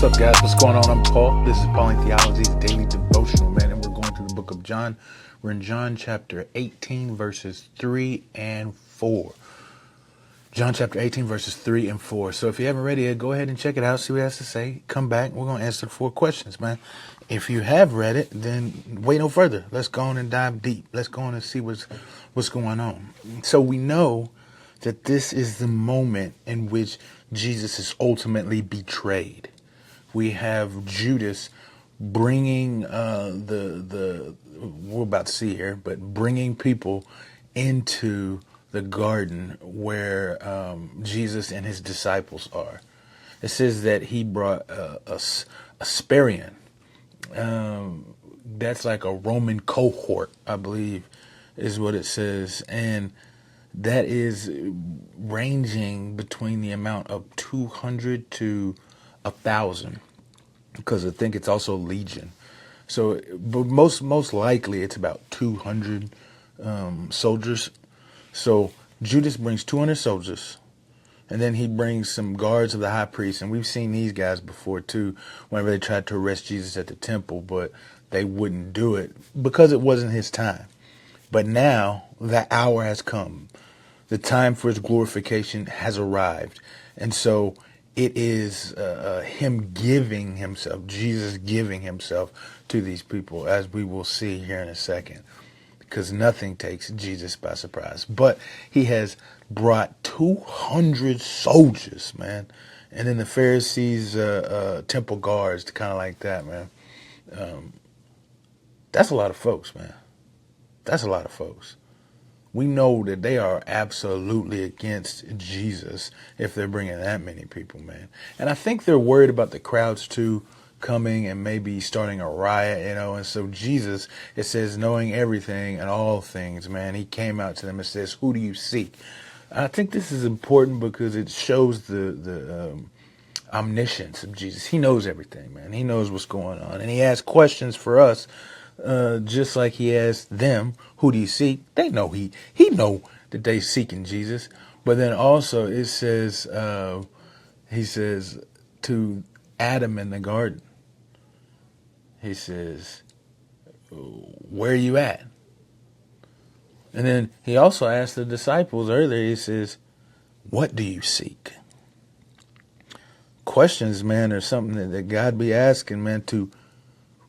up, guys? What's going on? I'm Paul. This is Pauline Theology's daily devotional, man, and we're going through the book of John. We're in John chapter 18, verses 3 and 4. John chapter 18, verses 3 and 4. So if you haven't read it, go ahead and check it out, see what it has to say. Come back. We're going to answer the 4 questions, man. If you have read it, then wait no further. Let's go on and dive deep. Let's go on and see what's going on. So we know that this is the moment in which Jesus is ultimately betrayed. We have Judas bringing we're about to see here, but bringing people into the garden where Jesus and his disciples are. It says that he brought a Sparian. That's like a Roman cohort, I believe, is what it says, and that is ranging between the amount of 200 to 1,000, because I think it's also legion. So, but most likely it's about 200 soldiers. So Judas brings 200 soldiers, and then he brings some guards of the high priest. And we've seen these guys before too, whenever they tried to arrest Jesus at the temple, but they wouldn't do it because it wasn't his time. But now that hour has come. The time for his glorification has arrived. And so it is him giving himself, Jesus giving himself to these people, as we will see here in a second, because nothing takes Jesus by surprise. But he has brought 200 soldiers, man. And then the Pharisees, temple guards, kind of like that, man. That's a lot of folks, man. That's a lot of folks. We know that they are absolutely against Jesus if they're bringing that many people, man. And I think they're worried about the crowds too coming and maybe starting a riot, And so Jesus, it says, knowing everything and all things, man, he came out to them and says, "Who do you seek?" I think this is important because it shows the omniscience of Jesus. He knows everything, man. He knows what's going on, and he asks questions for us. Just like he asked them, "Who do you seek?" They know he know that they seeking Jesus. But then also it says, he says to Adam in the garden, he says, "Where are you at?" And then he also asked the disciples earlier, he says, "What do you seek?" Questions, man, are something that God be asking, man, to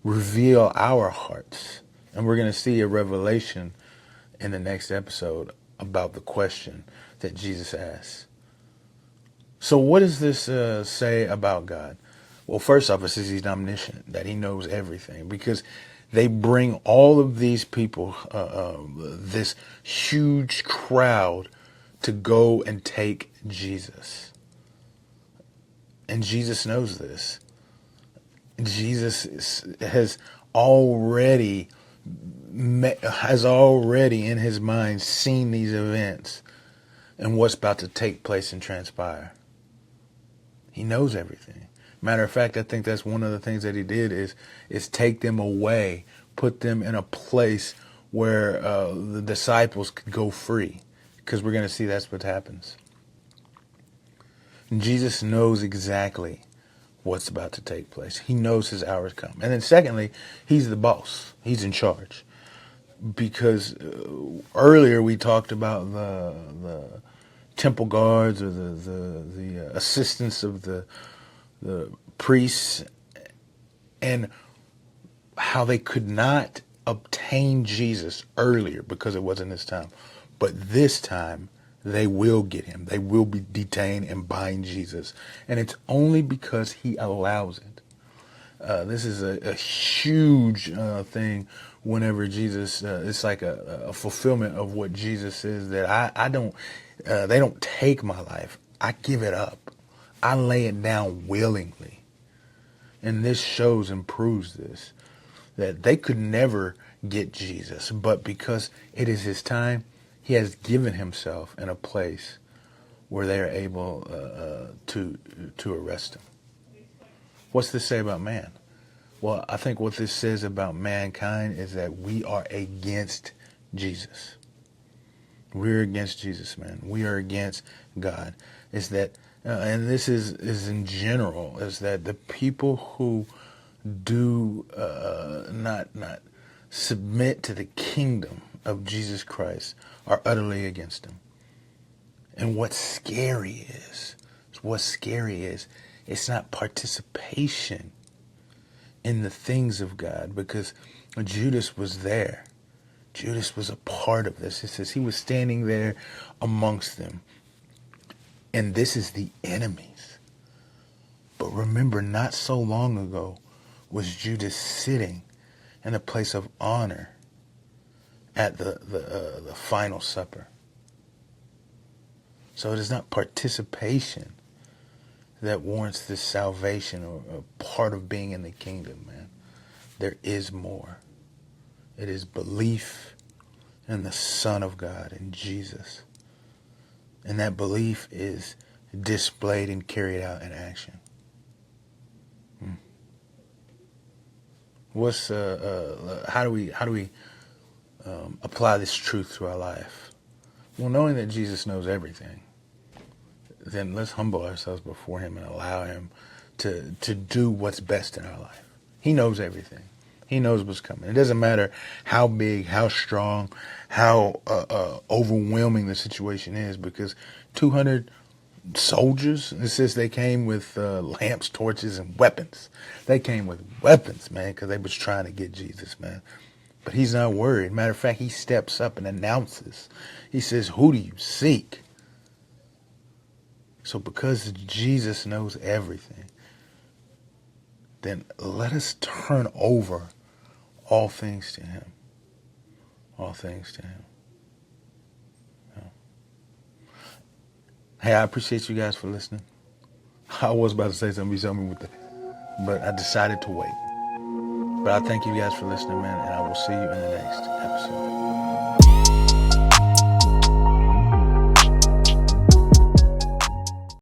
reveal our hearts. And we're going to see a revelation in the next episode about the question that Jesus asks. So what does this say about God? Well, first off, it says he's omniscient, that he knows everything, because they bring all of these people, this huge crowd, to go and take Jesus. And Jesus knows this. Jesus has already in his mind seen these events and what's about to take place and transpire. He knows everything. Matter of fact, I think that's one of the things that he did is take them away, put them in a place where the disciples could go free, because we're going to see that's what happens. And Jesus knows exactly what's about to take place. He knows his hour has come. And then secondly, he's the boss. He's in charge. Because earlier we talked about the temple guards, or the assistants of the priests, and how they could not obtain Jesus earlier because it wasn't his time. But this time, they will get him. They will be detained and bind Jesus. And it's only because he allows it. This is a huge thing whenever Jesus, it's like a fulfillment of what Jesus says, that I don't, they don't take my life. I give it up. I lay it down willingly. And this shows and proves this, that they could never get Jesus. But because it is his time, he has given himself in a place where they are able to arrest him. What's this say about man? Well, I think what this says about mankind is that we are against Jesus. We're against Jesus, man. We are against God. It's that and this is in general, is that the people who do not submit to the kingdom of Jesus Christ are utterly against him. And what's scary is, it's not participation in the things of God, because Judas was there. Judas was a part of this. It says he was standing there amongst them. And this is the enemies. But remember, not so long ago was Judas sitting in a place of honor at the final supper. So it is not participation that warrants this salvation or part of being in the kingdom, man. There is more. It is belief in the Son of God, in Jesus. And that belief is displayed and carried out in action. What's how do we apply this truth to our life? Well, knowing that Jesus knows everything, then let's humble ourselves before him and allow him to do what's best in our life. He knows everything. He knows what's coming. It doesn't matter how big, how strong, how overwhelming the situation is, because 200 soldiers, it says they came with lamps, torches, and weapons. They came with weapons, man, because they was trying to get Jesus, man. But he's not worried. Matter of fact, he steps up and announces. He says, "Who do you seek?" So because Jesus knows everything, then let us turn over all things to him. All things to him. Hey, I appreciate you guys for listening. I was about to say something with that, but I decided to wait. But I thank you guys for listening, man, and I will see you in the next episode.